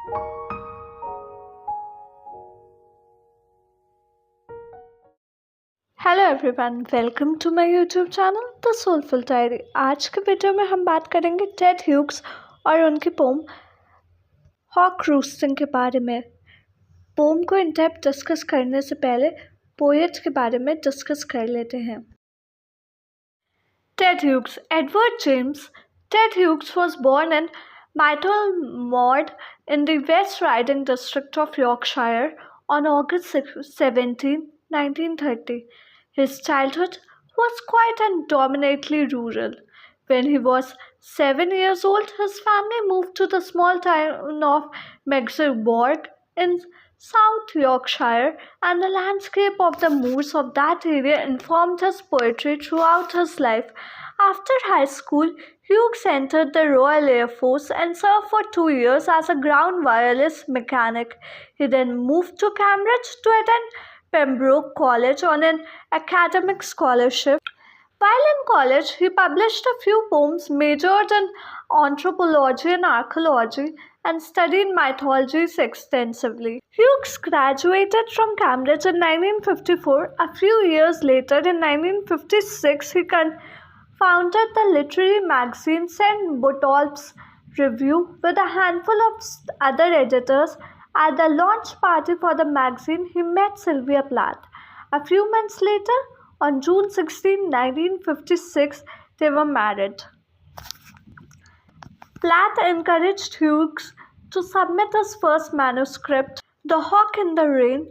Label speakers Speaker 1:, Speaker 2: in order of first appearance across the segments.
Speaker 1: Hello everyone, welcome to my YouTube channel the soulful diary. आज के video में हम बात करेंगे टेड ह्यूग्स और उनकी पोम हॉक रूस्टिंग के बारे में। पोम को इन डेप्थ डिस्कस करने से पहले पोएट के बारे में डिस्कस कर लेते हैं। Ted Hughes, Edward James Ted Hughes was born in Middlemore in the West Riding district of Yorkshire on August 17, 1930. His childhood was quiet and dominantly rural. When he was 7 years old, his family moved to the small town of Magdeburg in South Yorkshire, and the landscape of the moors of that area informed his poetry throughout his life. After high school, Hughes entered the Royal Air Force and served for 2 years as a ground wireless mechanic. He then moved to Cambridge to attend Pembroke College on an academic scholarship. While in college, he published a few poems, majored in anthropology and archaeology, and studied mythologies extensively. Hughes graduated from Cambridge in 1954. A few years later, in 1956, he founded the literary magazine St. Botolph's Review with a handful of other editors. At the launch party for the magazine, he met Sylvia Plath. A few months later, on June 16, 1956, they were married. Plath encouraged Hughes to submit his first manuscript, The Hawk in the Rain,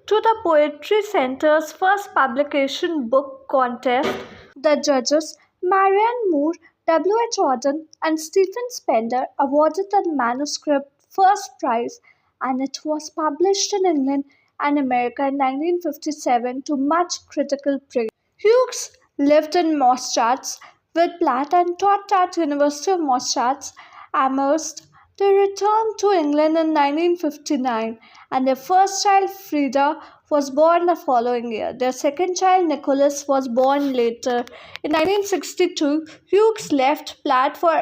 Speaker 1: to the Poetry Center's first publication book contest. The judges, Marianne Moore, W. H. Auden, and Stephen Spender, awarded the manuscript first prize, and it was published in England and America in 1957 to much critical praise. Hughes lived in Maastricht with Plath and taught at University of Maastricht, Amherst. They returned to England in 1959, and their first child, Frida, was born the following year. Their second child, Nicholas, was born later. In 1962, Hughes left Plath for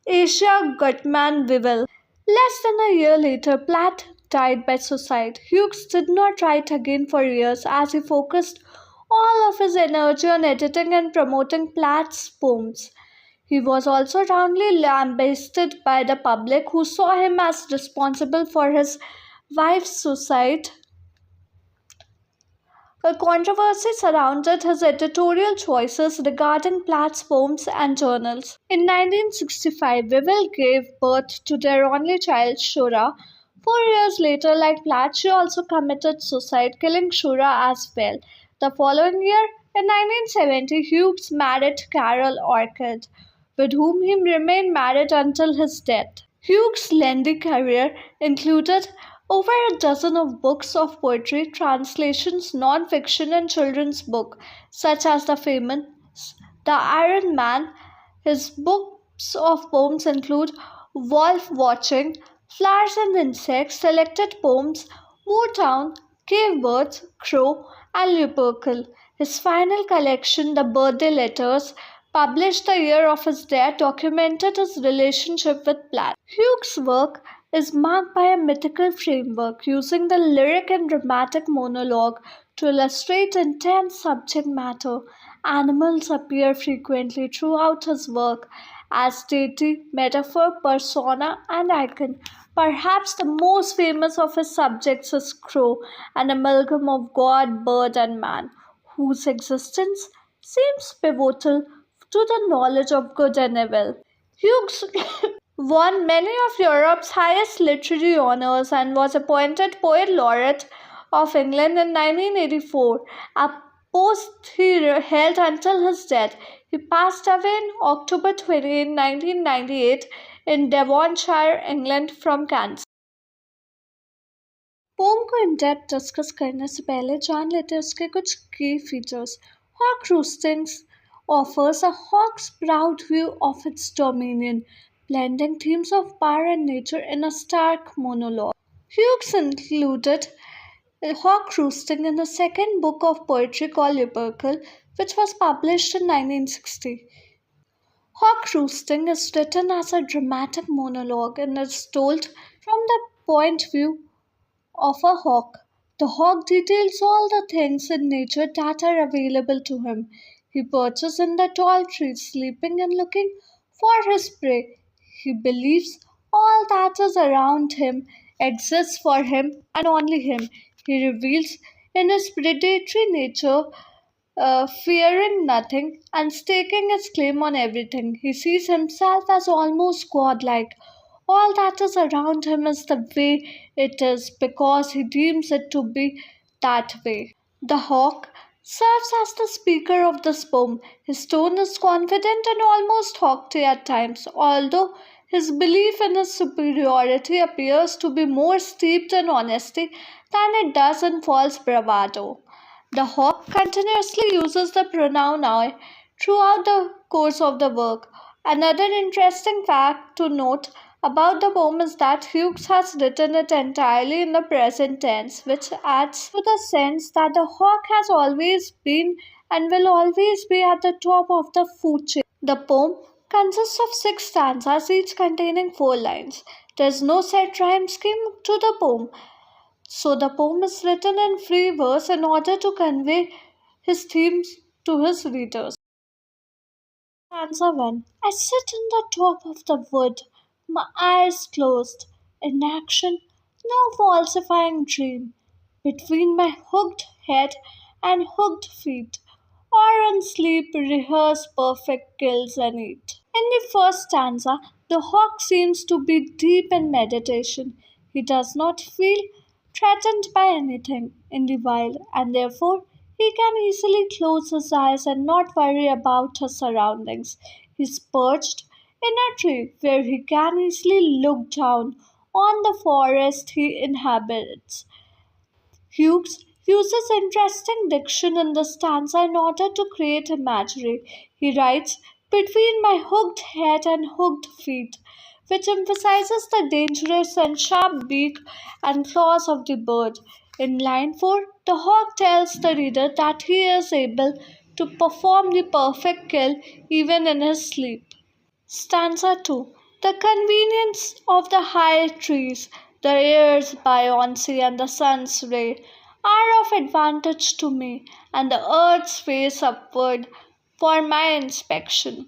Speaker 1: Asia Gutman Wivel. Less than a year later, Plath died by suicide. Hughes did not write again for years as he focused all of his energy on editing and promoting Plath's poems. He was also roundly lambasted by the public, who saw him as responsible for his wife's suicide. A controversy surrounded his editorial choices regarding Plath's poems and journals. In 1965, Wivel gave birth to their only child, Shura. 4 years later, like Plath, she also committed suicide, killing Shura as well. The following year, in 1970, Hughes married Carol Orchid, with whom he remained married until his death. Hughes' lengthy career included over a dozen of books of poetry, translations, non-fiction, and children's books, such as the famous The Iron Man. His books of poems include Wolf Watching, Flowers and Insects, Selected Poems, Moortown, Cave Birds, Crow, and Lupercal. His final collection, The Birthday Letters, published the year of his death, documented his relationship with Plath. Hughes' work is marked by a mythical framework, using the lyric and dramatic monologue to illustrate intense subject matter. Animals appear frequently throughout his work as deity, metaphor, persona, and icon. Perhaps the most famous of his subjects is Crow, an amalgam of god, bird, and man, whose existence seems pivotal to the knowledge of good and evil. Hughes won many of Europe's highest literary honors and was appointed Poet Laureate of England in 1984, a post he held until his death. He passed away on October 28, 1998 in Devonshire, England from cancer. Poem को in depth discuss करने से पहले जान लेते हैं उसके कुछ की features. Hawk roostings offers a hawk's proud view of its dominion, blending themes of power and nature in a stark monologue. Hughes included Hawk Roosting in the second book of poetry called Lupercal, which was published in 1960. Hawk Roosting is written as a dramatic monologue and is told from the point of view of a hawk. The hawk details all the things in nature that are available to him. He perches in the tall trees, sleeping and looking for his prey. He believes all that is around him exists for him and only him. He reveals in his predatory nature, fearing nothing and staking his claim on everything. He sees himself as almost godlike. All that is around him is the way it is because he deems it to be that way. The hawk serves as the speaker of this poem. His tone is confident and almost haughty at times, although his belief in his superiority appears to be more steeped in honesty than it does in false bravado. The hawk continuously uses the pronoun I throughout the course of the work. Another interesting fact to note about the poem is that Hughes has written it entirely in the present tense, which adds to the sense that the hawk has always been and will always be at the top of the food chain. The poem consists of six stanzas, each containing four lines. There is no set rhyme scheme to the poem, so the poem is written in free verse in order to convey his themes to his readers. Stanza 1. I sit in the top of the wood, my eyes closed, in action, no falsifying dream, between my hooked head and hooked feet, or in sleep rehearse perfect kills and eat. In the first stanza, the hawk seems to be deep in meditation. He does not feel threatened by anything in the wild, and therefore he can easily close his eyes and not worry about his surroundings. He's perched in a tree where he can easily look down on the forest he inhabits. Hughes uses interesting diction in the stanza in order to create imagery. He writes, between my hooked head and hooked feet, which emphasizes the dangerous and sharp beak and claws of the bird. In line 4, the hawk tells the reader that he is able to perform the perfect kill even in his sleep. Stanza 2. The convenience of the high trees, the air's buoyancy, and the sun's ray are of advantage to me, and the earth's face upward for my inspection.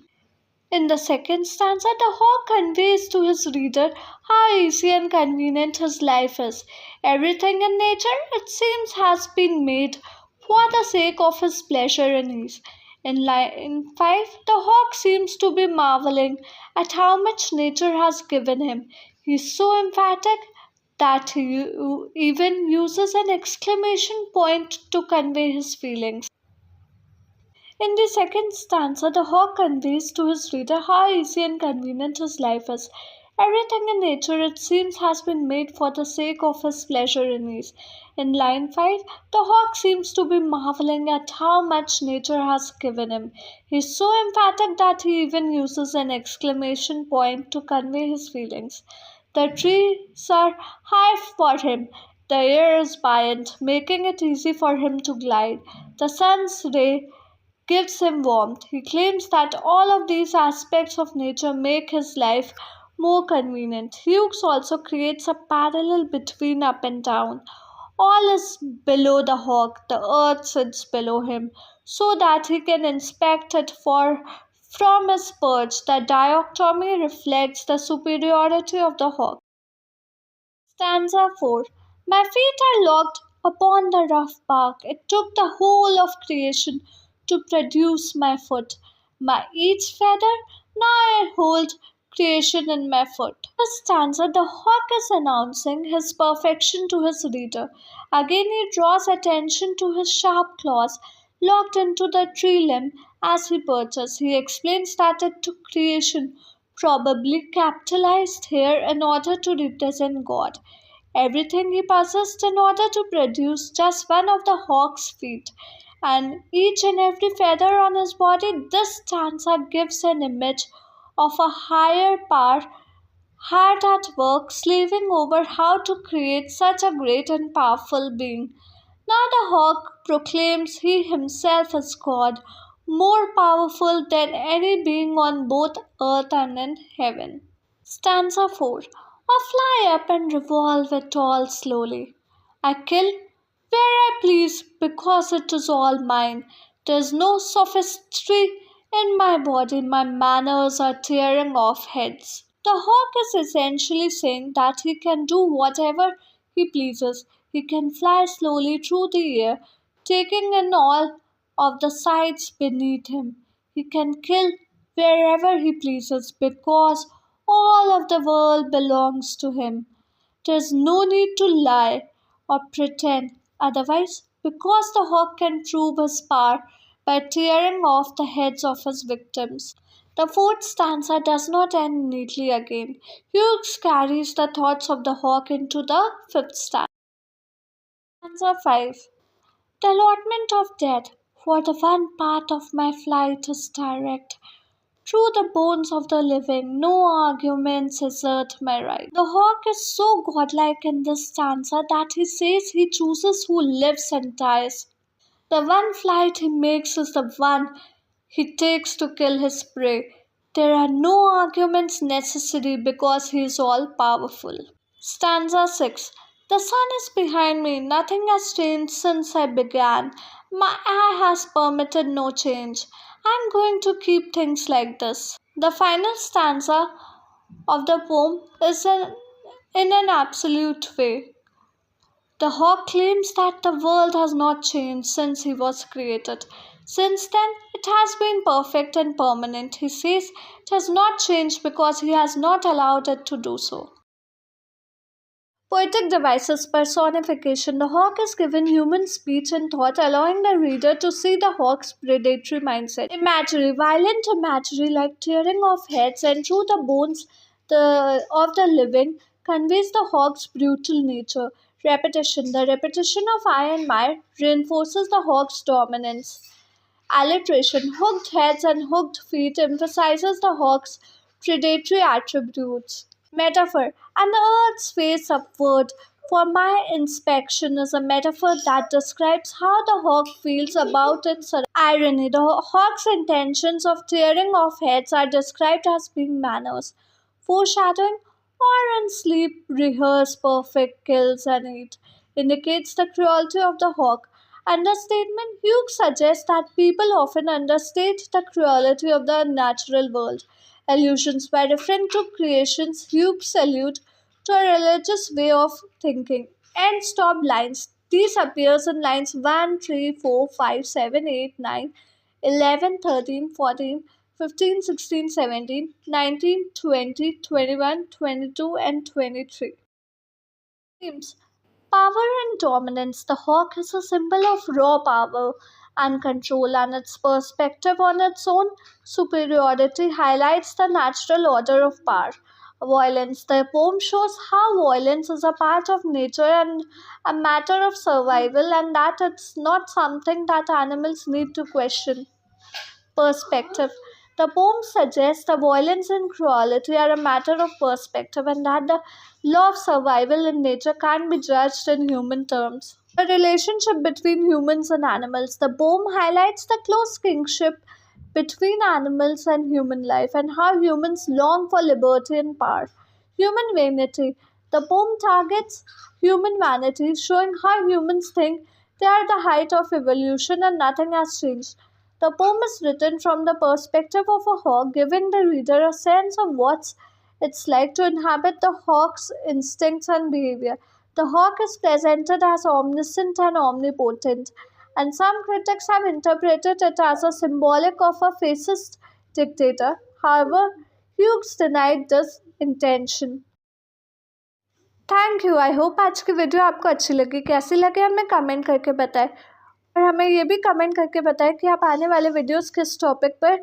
Speaker 1: In the second stanza, the hawk conveys to his reader how easy and convenient his life is. Everything in nature, it seems, has been made for the sake of his pleasure and ease. In line 5, the hawk seems to be marveling at how much nature has given him. He is so emphatic that he even uses an exclamation point to convey his feelings. In the second stanza, the hawk conveys to his reader how easy and convenient his life is. Everything in nature, it seems, has been made for the sake of his pleasure and ease. In line 5, the hawk seems to be marveling at how much nature has given him. He is so emphatic that he even uses an exclamation point to convey his feelings. The trees are high for him. The air is buoyant, making it easy for him to glide. The sun's ray gives him warmth. He claims that all of these aspects of nature make his life more convenient. Hughes also creates a parallel between up and down. All is below the hawk, the earth sits below him, so that he can inspect it from his perch. The dichotomy reflects the superiority of the hawk. Stanza 4. My feet are locked upon the rough bark. It took the whole of creation to produce my foot. My each feather, now I hold creation in my foot. This stanza, the hawk is announcing his perfection to his reader. Again, he draws attention to his sharp claws locked into the tree limb as he perches. He explains that it took creation, probably capitalized here in order to represent God. Everything he possessed in order to produce just one of the hawk's feet, and each and every feather on his body. This stanza gives an image of a higher power hard at work slaving over how to create such a great and powerful being. Now the hawk proclaims he himself is God. more powerful than any being on both earth and in heaven. Stanza 4. I fly up and revolve it all slowly. I kill where I please because it is all mine. There's no sophistry in my body, my manners are tearing off heads. The hawk is essentially saying that he can do whatever he pleases. He can fly slowly through the air, taking in all of the sights beneath him. He can kill wherever he pleases because all of the world belongs to him. There's no need to lie or pretend otherwise because the hawk can prove his power by tearing off the heads of his victims. The fourth stanza does not end neatly again. Hughes carries the thoughts of the hawk into the fifth stanza. Stanza 5. The allotment of death, for the one part of my flight is direct. Through the bones of the living, no arguments assert my right. The hawk is so godlike in this stanza that he says he chooses who lives and dies. The one flight he makes is the one he takes to kill his prey. There are no arguments necessary because he is all powerful. Stanza 6. The sun is behind me, nothing has changed since I began. My eye has permitted no change. I'm going to keep things like this. The final stanza of the poem is in an absolute way. The hawk claims that the world has not changed since he was created. Since then, it has been perfect and permanent. He says it has not changed because he has not allowed it to do so. Poetic devices personification. The hawk is given human speech and thought, allowing the reader to see the hawk's predatory mindset. Imagery, violent imagery like tearing off heads and through the bones of the living conveys the hawk's brutal nature. Repetition. The repetition of I and my reinforces the hawk's dominance. Alliteration, hooked heads and hooked feet emphasizes the hawk's predatory attributes. Metaphor, and the earth's face upward for my inspection is a metaphor that describes how the hawk feels about its irony. The hawk's intentions of tearing off heads are described as being manners, foreshadowing, or in sleep rehearse perfect kills and eat, indicates the cruelty of the hawk. Understatement, Hughes suggests that people often understate the cruelty of the natural world. Allusions, by referring to creations, Hughes allude to a religious way of thinking. End stop lines. These appears in lines 1, 3, 4, 5, 7, 8, 9, 11, 13, 14, 15, 16, 17, 19, 20, 21, 22, and 23. Themes. Power and dominance. The hawk is a symbol of raw power and control, and its perspective on its own superiority highlights the natural order of power. Violence. The poem shows how violence is a part of nature and a matter of survival, and that it's not something that animals need to question. Perspective. The poem suggests the violence and cruelty are a matter of perspective and that the law of survival in nature can't be judged in human terms. The relationship between humans and animals. The poem highlights the close kinship between animals and human life and how humans long for liberty and power. Human vanity. The poem targets human vanity, showing how humans think they are the height of evolution and nothing has changed. The poem is written from the perspective of a hawk, giving the reader a sense of what it's like to inhabit the hawk's instincts and behavior. The hawk is presented as omniscient and omnipotent, and some critics have interpreted it as a symbolic of a fascist dictator. However, Hughes denied this intention. Thank you. I hope आज की video आपको अच्छी लगी। कैसी लगे हमें comment करके बताएं और हमें ये भी कमेंट करके बताएं कि आप आने वाले वीडियोस किस टॉपिक पर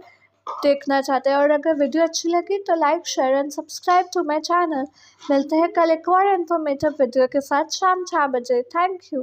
Speaker 1: देखना चाहते हैं। और अगर वीडियो अच्छी लगी तो like share and subscribe to my channel. मिलते हैं कल एक और इन्फॉर्मेटिव वीडियो के साथ शाम 6 बजे। Thank you.